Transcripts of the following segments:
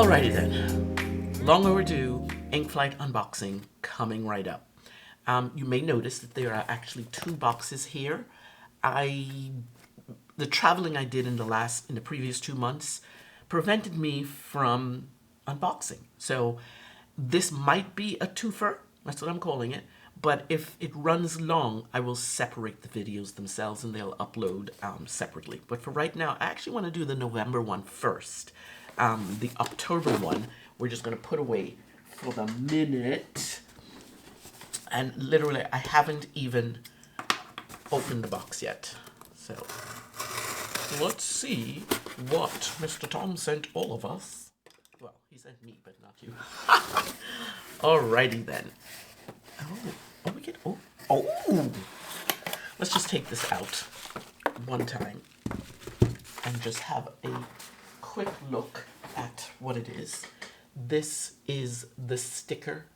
Alrighty then, long overdue ink flight unboxing coming right up. You may notice that there are actually two boxes here. The traveling I did in the previous 2 months prevented me from unboxing. So this might be a twofer, that's what I'm calling it. But if it runs long, I will separate the videos themselves and they'll upload separately. But for right now, I actually want to do the November one first. The October one, we're just going to put away for the minute. And literally, I haven't even opened the box yet. So let's see what Mr. Tom sent all of us. Well, he sent me, but not you. Alrighty then. Oh, we get, oh. Let's just take this out one time and just have a quick look at what it is. This is the sticker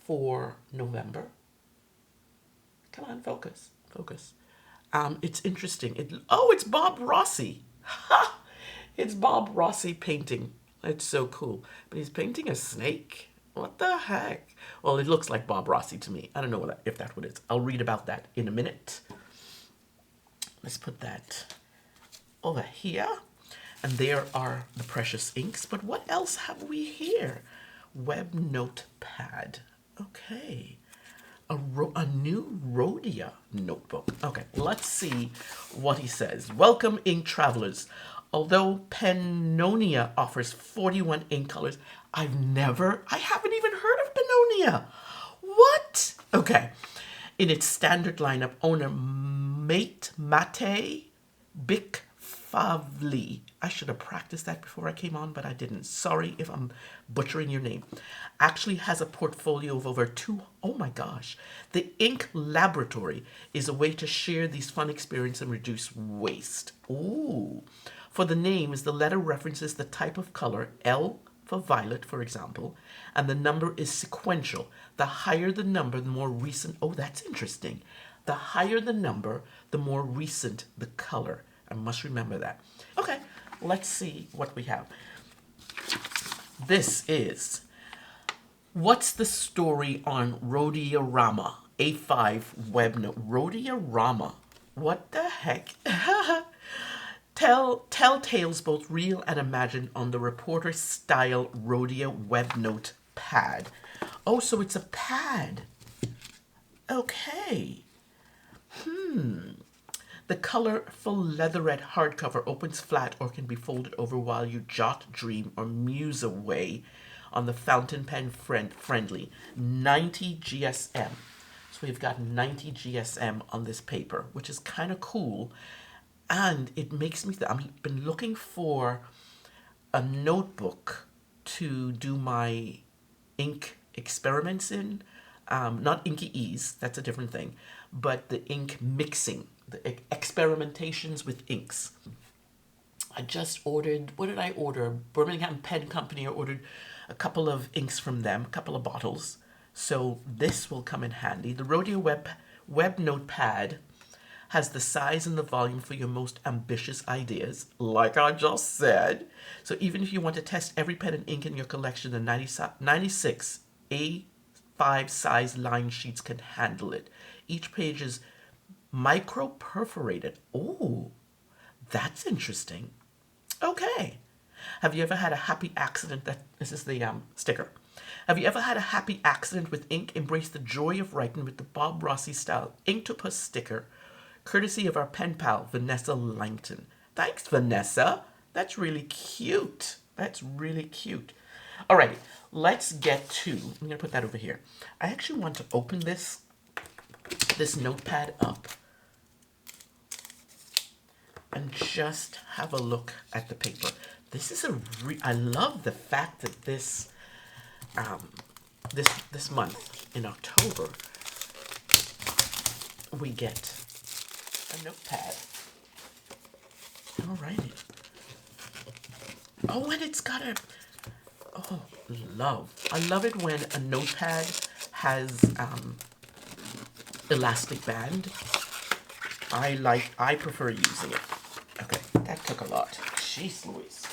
for November. Come on, focus. It's interesting. It's Bob Rossi. Ha! It's Bob Rossi painting. It's so cool. But he's painting a snake. What the heck? Well, it looks like Bob Rossi to me. I don't know if that's what it is. I'll read about that in a minute. Let's put that over here. And there are the precious inks. But what else have we here? Web notepad. Okay. A new Rhodia notebook. Okay, let's see what he says. Welcome, ink travelers. Although Pannonia offers 41 ink colors, I haven't even heard of Pannonia. What? Okay. In its standard lineup, owner Mate Bic Favli. I should have practiced that before I came on, but I didn't. Sorry if I'm butchering your name. Actually has a portfolio of over oh my gosh. The Ink Laboratory is a way to share these fun experiences and reduce waste. Ooh. For the names, the letter references the type of color, L for violet, for example, and the number is sequential. The higher the number, the more recent. Oh, that's interesting. The higher the number, the more recent the color. I must remember that. Okay, let's see what we have. This is What's the Story on Rhodiorama A5 web note. Rhodiorama. What the heck? Tell tales both real and imagined on the reporter style Rhodia web note pad. Oh, so it's a pad. Okay. The colorful leatherette hardcover opens flat or can be folded over while you jot, dream, or muse away on the fountain pen friendly 90 GSM. So we've got 90 GSM on this paper, which is kind of cool. And it makes me I've been looking for a notebook to do my ink experiments in. Not Inky Ease, that's a different thing. But the ink mixing, the experimentations with inks. I just ordered, what did I order? Birmingham Pen Company. I ordered a couple of inks from them, a couple of bottles. So this will come in handy. The Rhodia web notepad has the size and the volume for your most ambitious ideas, like I just said. So even if you want to test every pen and ink in your collection, the 96 A5 size line sheets can handle it. Each page is micro perforated. Oh, that's interesting. Okay. Have you ever had a happy accident? This is the sticker. Have you ever had a happy accident with ink? Embrace the joy of writing with the Bob Rossi style Inktopuss sticker, courtesy of our pen pal, Vanessa Langton. Thanks, Vanessa. That's really cute. Alrighty, let's get to, I'm going to put that over here. I actually want to open this notepad up and just have a look at the paper. This is I love the fact that this month in October we get a notepad. Alrighty. Oh, and it's got I love it when a notepad has elastic band. I prefer using it. Okay, that took a lot. Jeez Louise.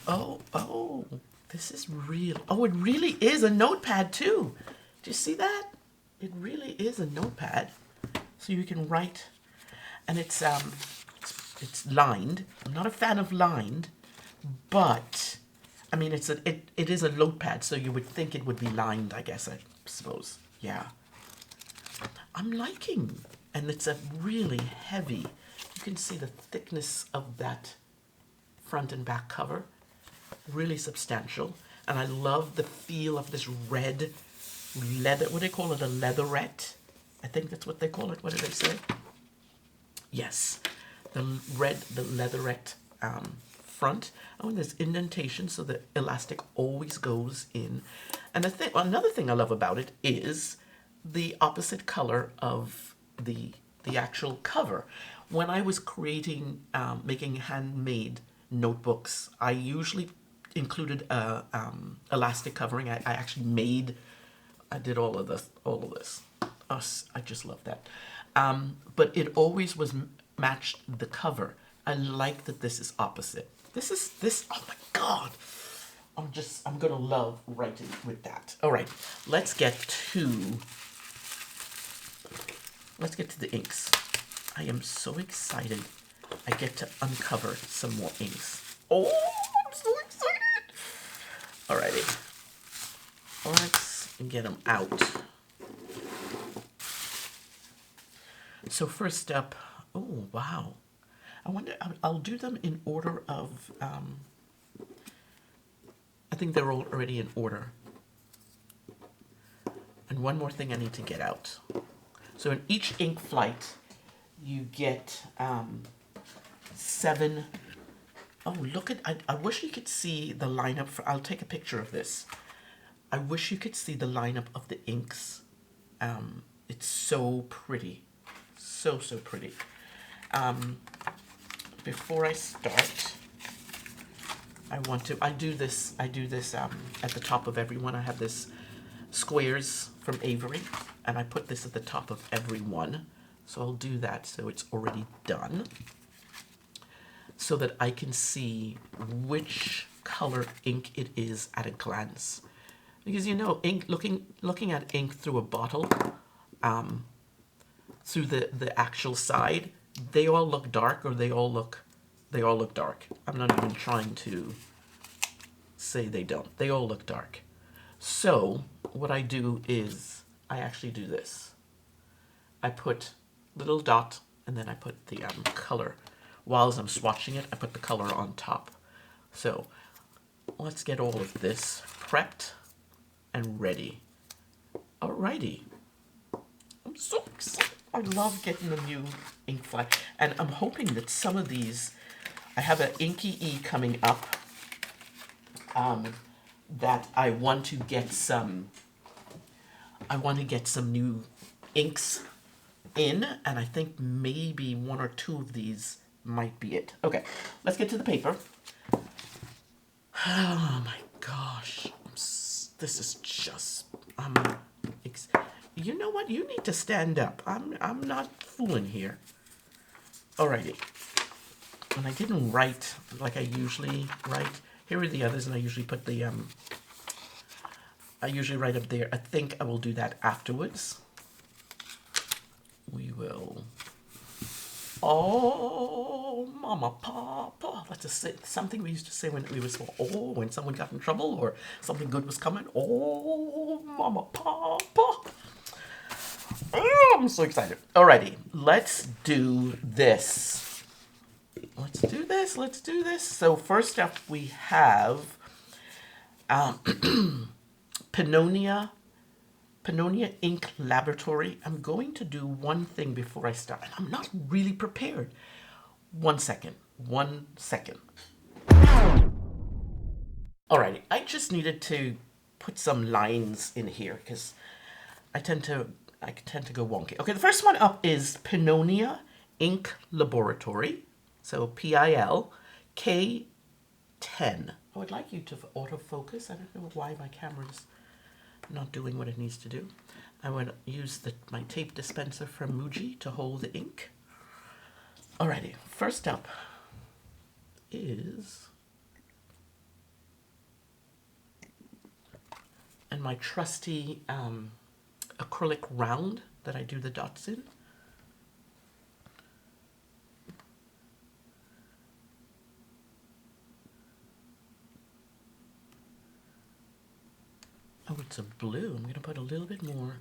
Oh, this is real. Oh, it really is a notepad too. Do you see that? It really is a notepad. So you can write, and it's lined. I'm not a fan of lined, but I mean it is a notepad, so you would think it would be lined, I guess, I suppose. Yeah. I'm liking, and it's a really heavy. You can see the thickness of that front and back cover. Really substantial, and I love the feel of this red leather. What do they call it? A leatherette. I think that's what they call it. What do they say? Yes, the leatherette front. Oh, and there's indentation, so the elastic always goes in. And another thing I love about it is the opposite color of the actual cover. When I was creating, making handmade notebooks, I usually included a elastic covering. I actually I did all of this. I just love that. But it always was matched the cover. I like that this is opposite. Oh my God. I'm gonna love writing with that. All right, let's get to the inks. I am so excited. I get to uncover some more inks. Oh, I'm so excited. Alrighty. Let's get them out. So first up, oh, wow. I wonder, I'll do them in order of, I think they're all already in order. And one more thing I need to get out. So in each ink flight, you get 7. Oh, look at, I wish you could see the lineup. I'll take a picture of this. I wish you could see the lineup of the inks. It's so pretty. So pretty. Before I start, I do this at the top of every one. I have this squares from Avery, and I put this at the top of every one. So I'll do that so it's already done, so that I can see which color ink it is at a glance. Because ink, looking at ink through a bottle, through the actual side, they all look dark, or they all look dark. I'm not even trying to say they don't. They all look dark. So what I do is I actually do this. I put little dot, and then I put the color. Whilst I'm swatching it, I put the color on top. So let's get all of this prepped and ready. Alrighty. I'm so excited. I love getting the new ink flight. And I'm hoping that some of these, I have an Inky E coming up, that I want to get some new inks in, and I think maybe 1 or 2 of these might be it. Okay, let's get to the paper. Oh my gosh, this is just, you know what? You need to stand up. I'm not fooling here. Alrighty. And I didn't write like I usually write. Here are the others, and I usually put the I usually write up there. I think I will do that afterwards. We will. Oh, mama, papa. That's something we used to say when we were small. Oh, when someone got in trouble or something good was coming. Oh, mama, papa. Oh, I'm so excited. Alrighty, let's do this. Let's do this. So first up we have Pannonia Ink Laboratory. I'm going to do one thing before I start, and I'm not really prepared. 1 second. Alrighty, I just needed to put some lines in here because I tend to go wonky. Okay, the first one up is Pannonia Ink Laboratory. So PIL K10. I would like you to autofocus. I don't know why my camera's not doing what it needs to do. I would use my tape dispenser from Muji to hold the ink. Alrighty, first up is and my trusty acrylic round that I do the dots in. Oh, it's a blue. I'm going to put a little bit more.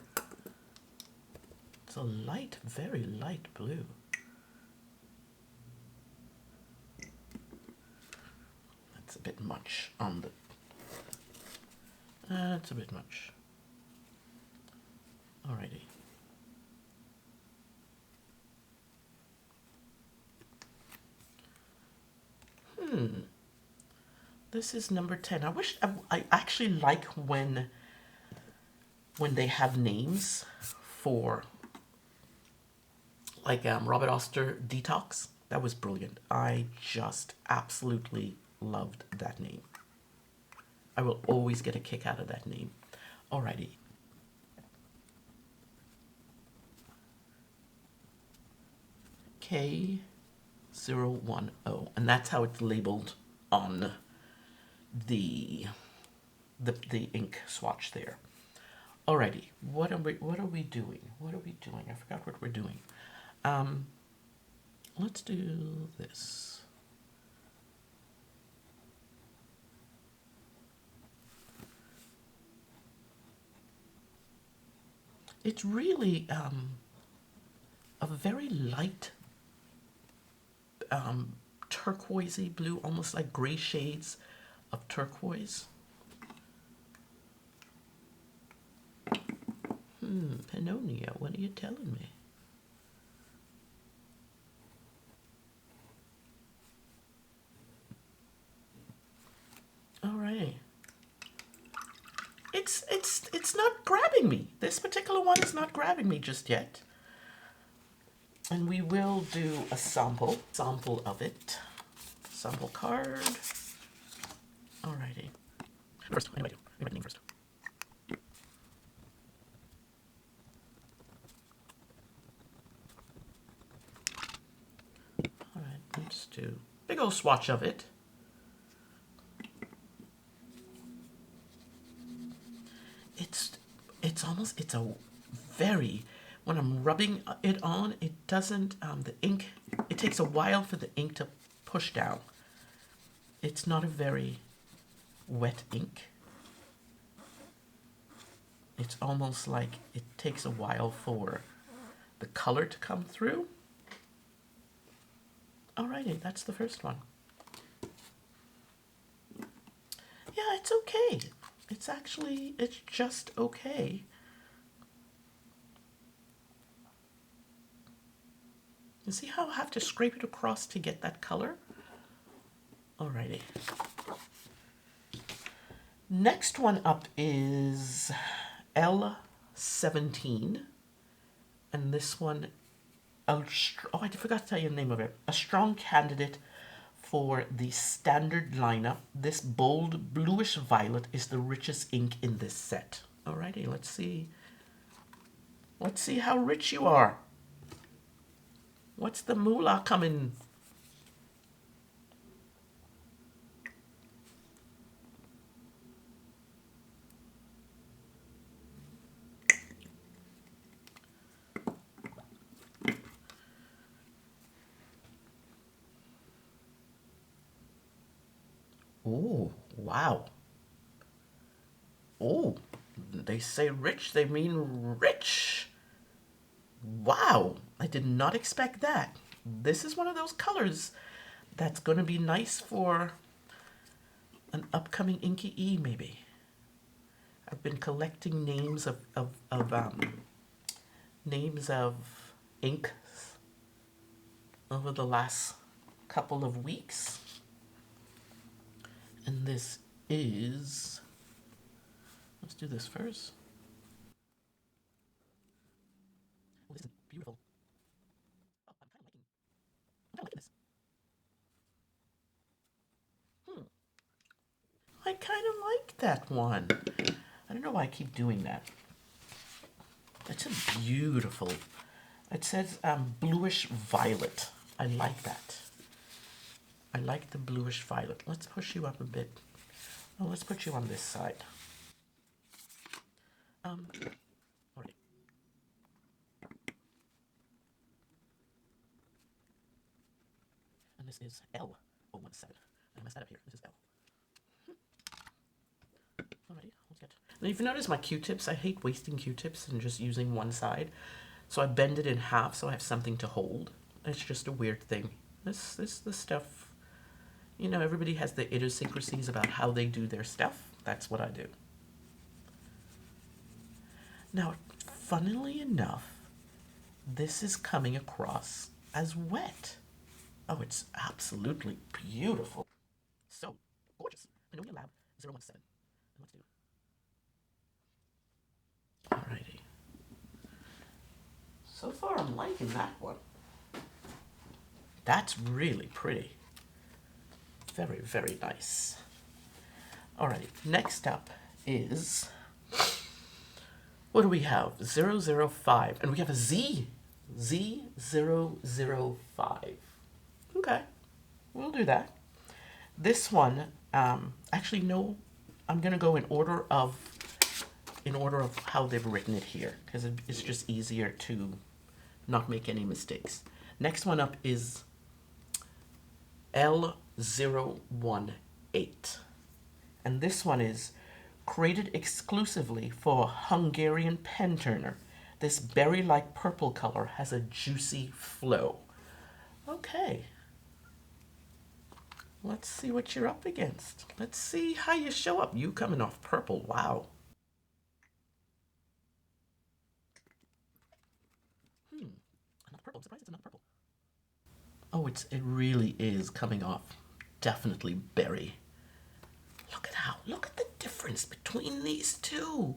It's a light, very light blue. That's a bit much on the... That's a bit much. Alrighty. This is number 10. I wish I actually like when they have names for, like Robert Oster Detox. That was brilliant. I just absolutely loved that name. I will always get a kick out of that name. Alrighty. K010, and that's how it's labeled on the ink swatch there. Alrighty, what are we doing? What are we doing? I forgot what we're doing. Let's do this. It's really a very light turquoisey blue, almost like gray shades of turquoise. Pannonia, what are you telling me? Alrighty. It's not grabbing me. This particular one is not grabbing me just yet. And we will do a sample of it. Sample card. Alrighty. First, anyway, the name first. Alright, let's do a big old swatch of it. It's a very, when I'm rubbing it on, it doesn't, the ink, it takes a while for the ink to push down. It's not a very wet ink. It's almost like it takes a while for the color to come through. Alrighty, that's the first one. Yeah, it's okay. It's just okay. You see how I have to scrape it across to get that color? Alrighty. Next one up is L17. And this one, I forgot to tell you the name of it. A strong candidate for the standard lineup. This bold bluish violet is the richest ink in this set. Alrighty, let's see. Let's see how rich you are. What's the moolah coming? Oh, wow. Oh, they say rich, they mean rich. Wow, I did not expect that. This is one of those colors that's going to be nice for an upcoming Inky E, maybe. I've been collecting names of inks over the last couple of weeks. And this is, let's do this first. Oh, this is beautiful. Oh, I'm kind of liking this. I kind of like that one. I don't know why I keep doing that. It's a beautiful, it says bluish violet. I like that. I like the bluish violet. Let's push you up a bit. Oh, let's put you on this side. Alright. And this is L017. I messed that up here. This is L. Alrighty, let's get. Now, if you notice my Q-tips, I hate wasting Q-tips and just using one side. So I bend it in half so I have something to hold. It's just a weird thing. This stuff, you know, everybody has the idiosyncrasies about how they do their stuff. That's what I do. Now, funnily enough, this is coming across as wet. Oh, it's absolutely beautiful. So gorgeous. Magnolia Lab 017. And let's do. Alrighty. So far, I'm liking that one. That's really pretty. Very, very nice. Alrighty, next up is, what do we have? 005, and we have a Z. Z005. Okay, we'll do that. This one, actually no, I'm gonna go in order of how they've written it here, because it's just easier to not make any mistakes. Next one up is L018. And this one is created exclusively for a Hungarian pen turner. This berry-like purple color has a juicy flow. Okay. Let's see what you're up against. Let's see how you show up. You coming off purple. Wow. Another purple. I'm surprised it's another purple. Oh, it really is coming off. Definitely berry. Look at the difference between these two.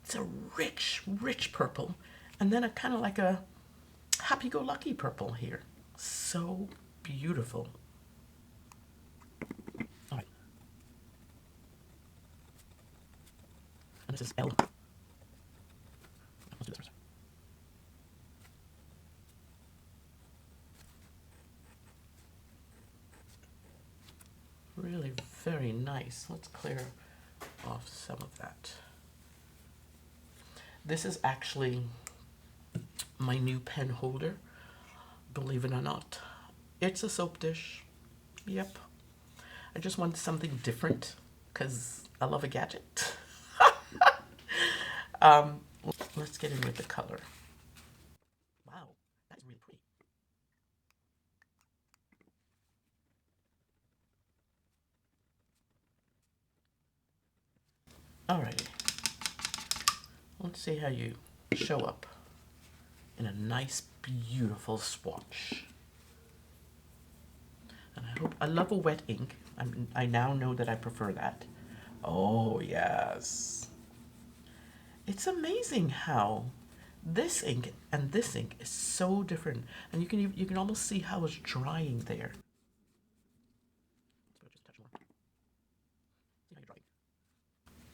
It's a rich, rich purple, and then a kind of like a happy-go-lucky purple here. So beautiful. All right. And this is L. Let's do this first. Really very nice. Let's clear off some of that. This is actually my new pen holder, believe it or not. It's a soap dish. Yep. I just wanted something different because I love a gadget. Let's get in with the color. Wow, that's really pretty. Alrighty. Let's see how you show up in a nice, beautiful swatch. And I love a wet ink. I now know that I prefer that. Oh, yes. It's amazing how this ink and this ink is so different. And you can almost see how it's drying there. Let's just a touch more. See how you're drying.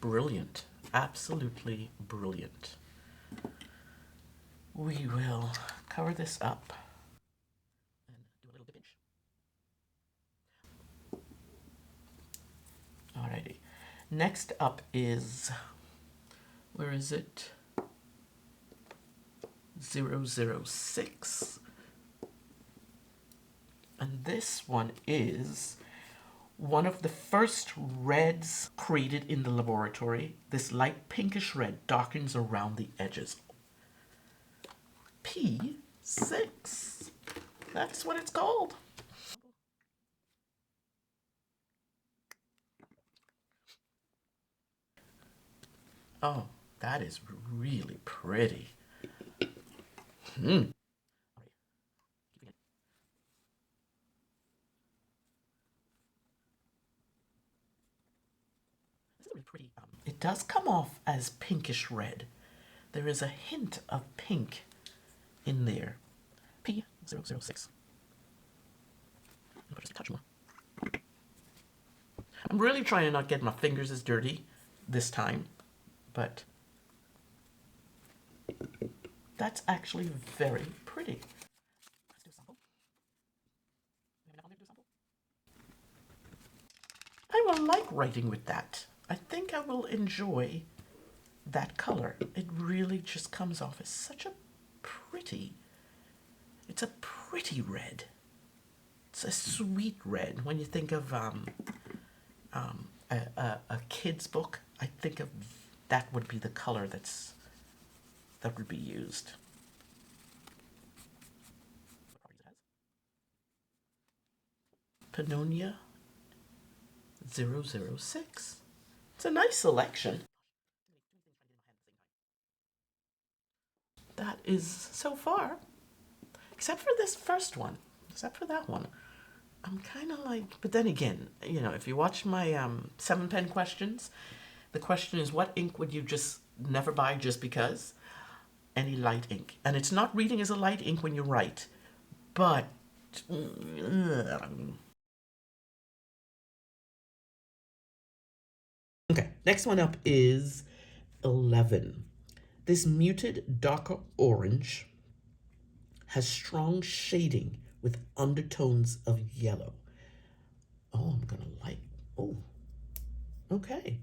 Brilliant. Absolutely brilliant. We will cover this up and do a little dippage. Alrighty. Next up is, where is it? 006. And this one is one of the first reds created in the laboratory. This light pinkish red darkens around the edges. P6. That's what it's called. Oh, that is really pretty. Pretty. It does come off as pinkish red. There is a hint of pink in there. P006. Just a touch more. I'm really trying to not get my fingers as dirty this time, but that's actually very pretty. Let's do a sample. I will like writing with that. I think I will enjoy that color. It really just comes off as such a pretty, it's a pretty red. It's a sweet red. When you think of a kid's book, I think of that would be the color that would be used. Pannonia 006. It's a nice selection. That is so far, except for this first one, except for that one. I'm kind of like, but then again, if you watch my 7 pen questions, the question is, what ink would you just never buy just because? Any light ink. And it's not reading as a light ink when you write, but. Okay, next one up is 11. This muted darker orange has strong shading with undertones of yellow. Oh, I'm gonna like. Oh, okay.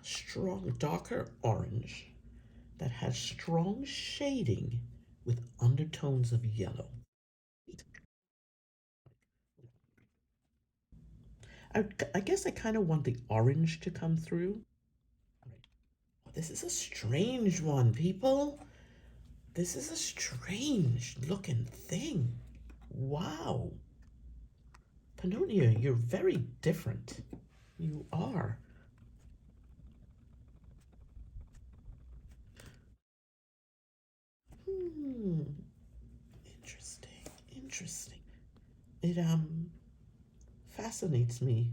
Strong, darker orange that has strong shading with undertones of yellow. I guess I kind of want the orange to come through. Oh, this is a strange one, people. This is a strange looking thing. Wow. Pannonia, you're very different. You are. Hmm. Interesting. Interesting. It fascinates me,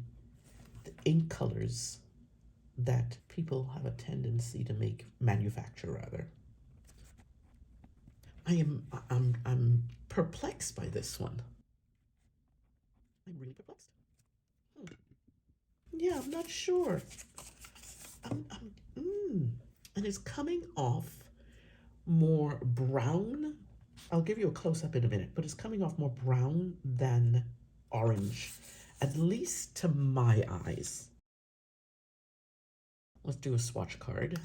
the ink colors that people have a tendency to manufacture rather. I'm perplexed by this one. I'm really perplexed. Hmm. Yeah, I'm not sure. I'm and it's coming off more brown. I'll give you a close up in a minute, but it's coming off more brown than orange, at least to my eyes. Let's do a swatch card.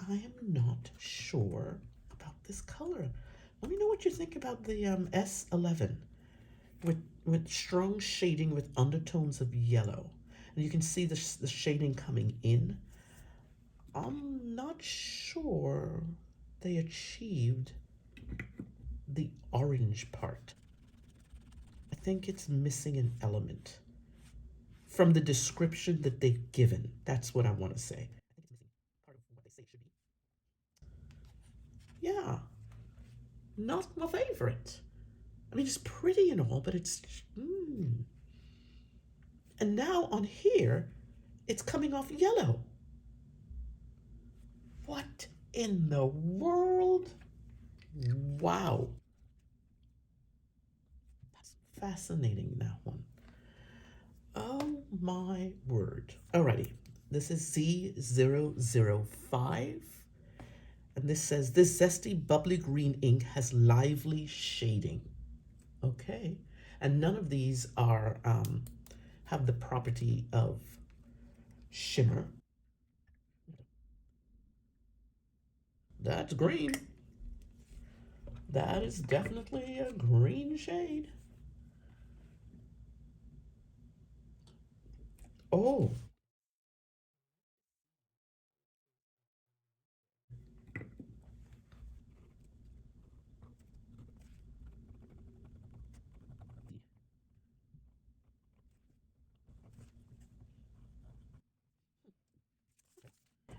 I am not sure about this color. Let me know what you think about the S11 with strong shading with undertones of yellow. And you can see the shading coming in. I'm not sure they achieved the orange part. I think it's missing an element from the description that they've given. That's what I want to say. I think it's missing part of what they say it should be. Yeah, not my favorite. I mean, it's pretty and all, but it's. And now on here, it's coming off yellow. What in the world? Wow. That's fascinating, that one. Oh my word. Alrighty. This is Z005. And this says, this zesty, bubbly green ink has lively shading. Okay. And none of these are have the property of shimmer. That's green. That is definitely a green shade. Oh,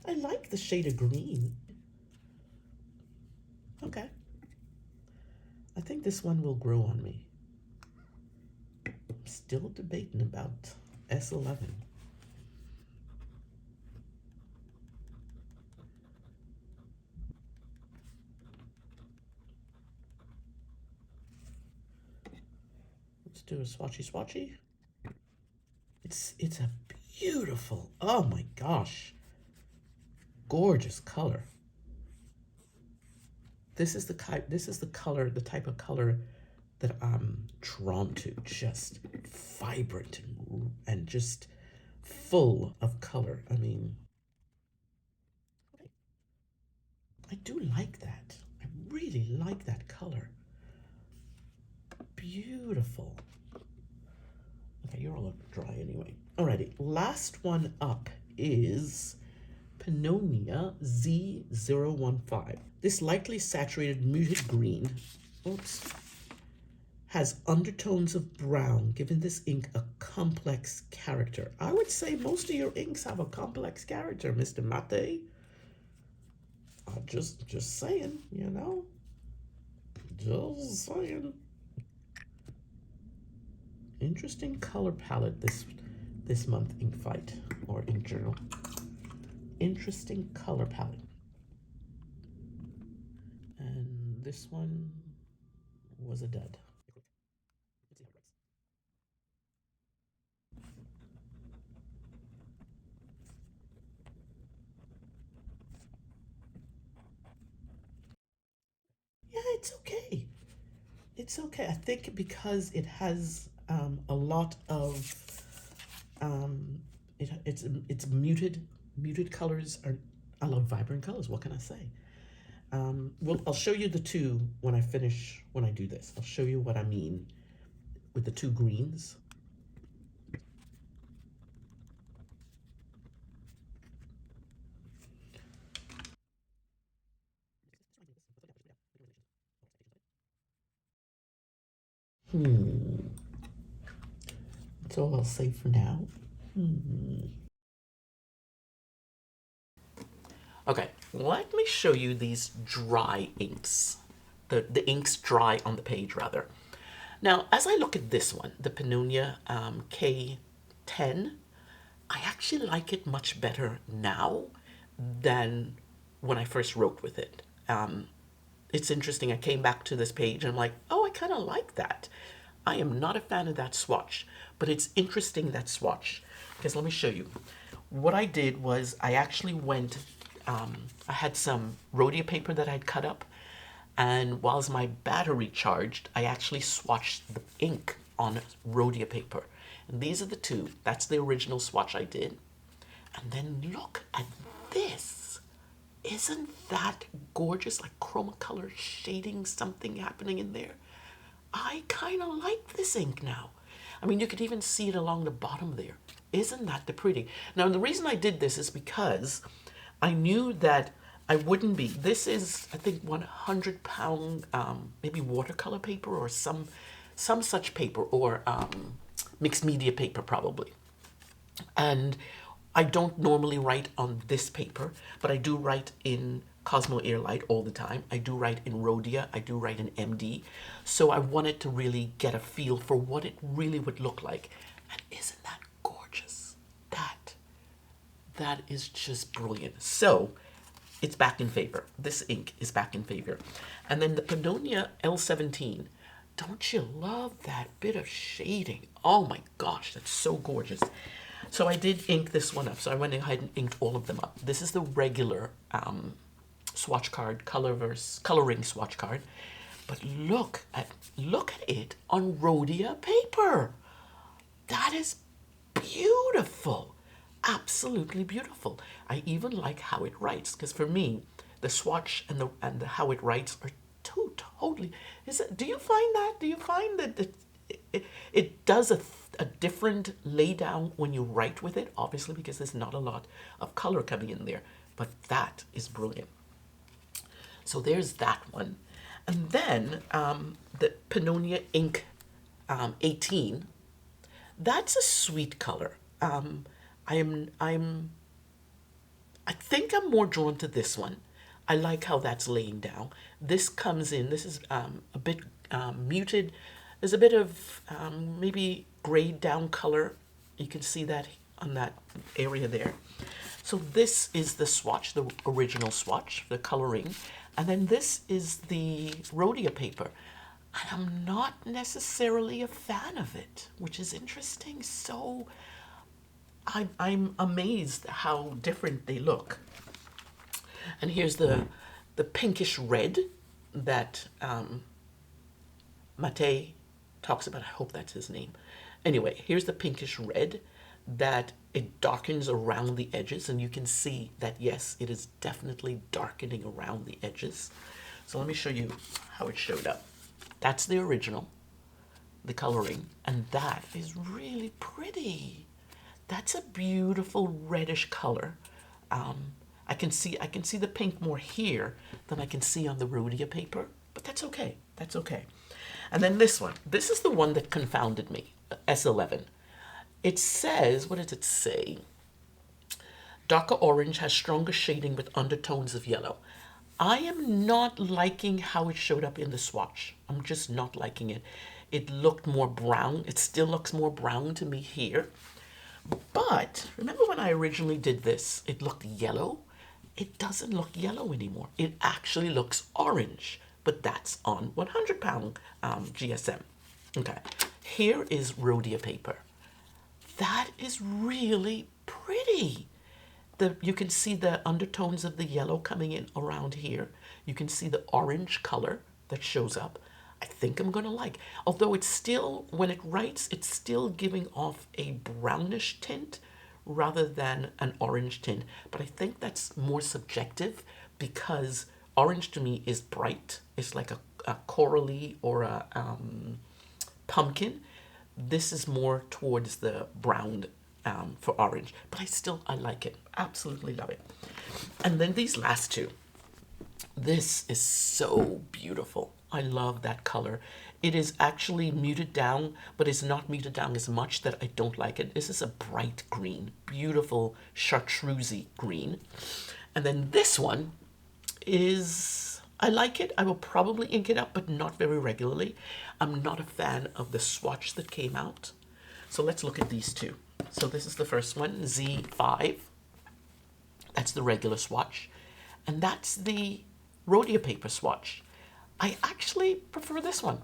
I like the shade of green. Okay. I think this one will grow on me. I'm still debating about S11. Let's do a swatchy swatchy. It's a beautiful, oh my gosh, gorgeous color. This is the color, the type of color that I'm drawn to. Just vibrant and just full of color. I mean, I do like that. I really like that color. Beautiful. Okay, you're all dry anyway. Alrighty, last one up is Pannonia Z015. This lightly saturated muted green, oops, has undertones of brown, giving this ink a complex character. I would say most of your inks have a complex character, Mr. Mate. Just saying, you know. Just saying. Interesting color palette this month, Ink Fight or Ink Journal. Interesting color palette. And this one was a dud. Yeah, it's okay. It's okay. I think because it has a lot of it's muted colors. Are I love vibrant colors. What can I say? Well, I'll show you the two when I do this. I'll show you what I mean with the two greens. That's all I'll say for now. Okay, let me show you these dry inks. The inks dry on the page, rather. Now, as I look at this one, the Pannonia K10, I actually like it much better now than when I first wrote with it. It's interesting, I came back to this page and I'm like, oh, I kind of like that. I am not a fan of that swatch, but it's interesting, that swatch, because let me show you. What I did was I actually went, I had some rhodia paper that I'd cut up, and whilst my battery charged, I actually swatched the ink on rhodia paper. And these are the two. That's the original swatch I did. And then look at this. Isn't that gorgeous? Like chroma color shading, something happening in there. I kind of like this ink now. I mean, you could even see it along the bottom there. Isn't that the pretty? Now, the reason I did this is because I knew that I wouldn't be. This is, I think, 100-pound, maybe watercolor paper or some such paper, or mixed media paper probably. And I don't normally write on this paper, but I do write in Cosmo Airlight all the time. I do write in Rhodia. I do write in MD. So I wanted to really get a feel for what it really would look like. And isn't that gorgeous? That is just brilliant. So it's back in favor. This ink is back in favor. And then the Pannonia L17. Don't you love that bit of shading? Oh my gosh, that's so gorgeous. So I did ink this one up. So I went ahead and inked all of them up. This is the regular swatch card, coloring swatch card. But look at it on Rhodia paper. That is beautiful. Absolutely beautiful. I even like how it writes, because for me, the swatch and the how it writes are two totally. Do you find that? Do you find that it does a different laydown when you write with it? Obviously, because there's not a lot of color coming in there, but that is brilliant. So there's that one, and then the Pannonia Ink 18. That's a sweet color. I think I'm more drawn to this one. I like how that's laying down. This comes in, this is a bit muted. There's a bit of maybe grayed down color. You can see that on that area there. So this is the swatch, the original swatch, the coloring. And then this is the Rhodia paper. And I'm not necessarily a fan of it, which is interesting. So I'm amazed how different they look. And here's the pinkish red that Mate talks about. I hope that's his name. Anyway, here's the pinkish red that it darkens around the edges, and you can see that, yes, it is definitely darkening around the edges. So let me show you how it showed up. That's the original, the coloring, and that is really pretty. That's a beautiful reddish color. I can see the pink more here than I can see on the Rhodia paper, but that's okay. That's okay. And then this one. This is the one that confounded me. S11. It says, what does it say? Darker orange has stronger shading with undertones of yellow. I am not liking how it showed up in the swatch. I'm just not liking it. It looked more brown. It still looks more brown to me here. But remember when I originally did this, it looked yellow? It doesn't look yellow anymore. It actually looks orange, but that's on 100 pound GSM. Okay, here is Rhodia paper. That is really pretty. You can see the undertones of the yellow coming in around here. You can see the orange color that shows up. I think I'm gonna like. Although it's still, when it writes, it's still giving off a brownish tint rather than an orange tint. But I think that's more subjective because orange to me is bright. It's like a corally or a pumpkin. This is more towards the brown for orange, but I like it. Absolutely love it. And then these last two. This is so beautiful. I love that color. It is actually muted down, but it's not muted down as much that I don't like it. This is a bright green, beautiful chartreusey green. And then this one is, I like it. I will probably ink it up, but not very regularly. I'm not a fan of the swatch that came out. So let's look at these two. So this is the first one, Z5. That's the regular swatch. And that's the Rhodia paper swatch. I actually prefer this one.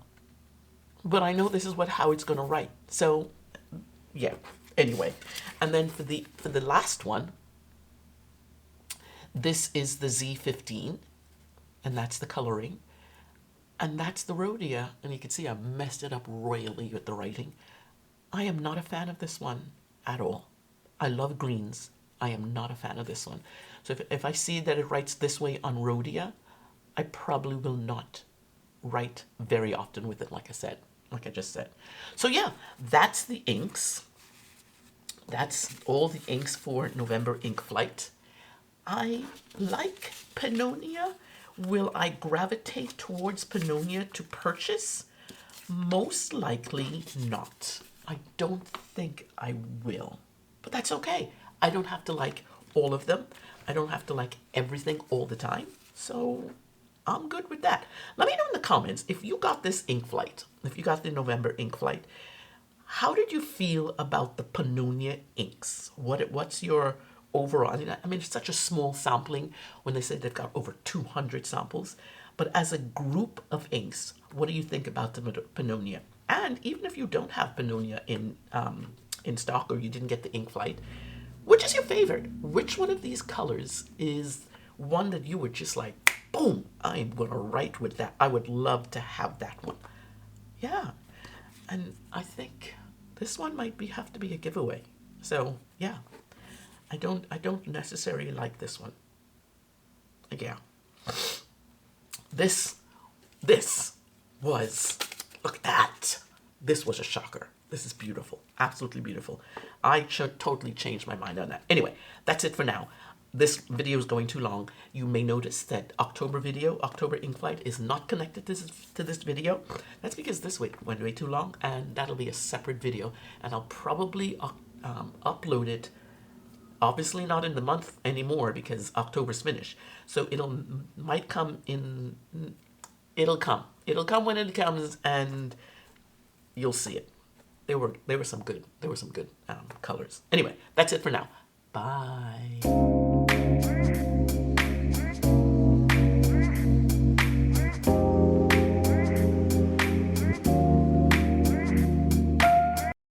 But I know this is how it's going to write. So, yeah. Anyway. And then for the last one, this is the Z15. And that's the coloring. And that's the Rhodia. And you can see I messed it up royally with the writing. I am not a fan of this one at all. I love greens. I am not a fan of this one. So if I see that it writes this way on Rhodia, I probably will not write very often with it, like I just said. So yeah, that's the inks. That's all the inks for November Ink Flight. I like Pannonia. Will I gravitate towards Pannonia to purchase? Most likely not. I don't think I will. But that's okay. I don't have to like all of them. I don't have to like everything all the time. So I'm good with that. Let me know in the comments if you got this ink flight, if you got the November ink flight, how did you feel about the Pannonia inks? What's your overall? I mean, it's such a small sampling when they say they've got over 200 samples. But as a group of inks, what do you think about the Pannonia? And even if you don't have Pannonia in stock or you didn't get the ink flight, which is your favorite? Which one of these colors is one that you were just like, boom, I'm going to write with that. I would love to have that one. Yeah. And I think this one might have to be a giveaway. So, yeah. I don't necessarily like this one. Yeah. This was, look at that. This was a shocker. This is beautiful. Absolutely beautiful. I totally changed my mind on that. Anyway, that's it for now. This video is going too long. You may notice that October Ink Flight, is not connected to this video. That's because this went way too long, and that'll be a separate video. And I'll probably upload it, obviously not in the month anymore because October's finished. So it'll come when it comes, and you'll see it. There were some good colors. Anyway, that's it for now. Bye.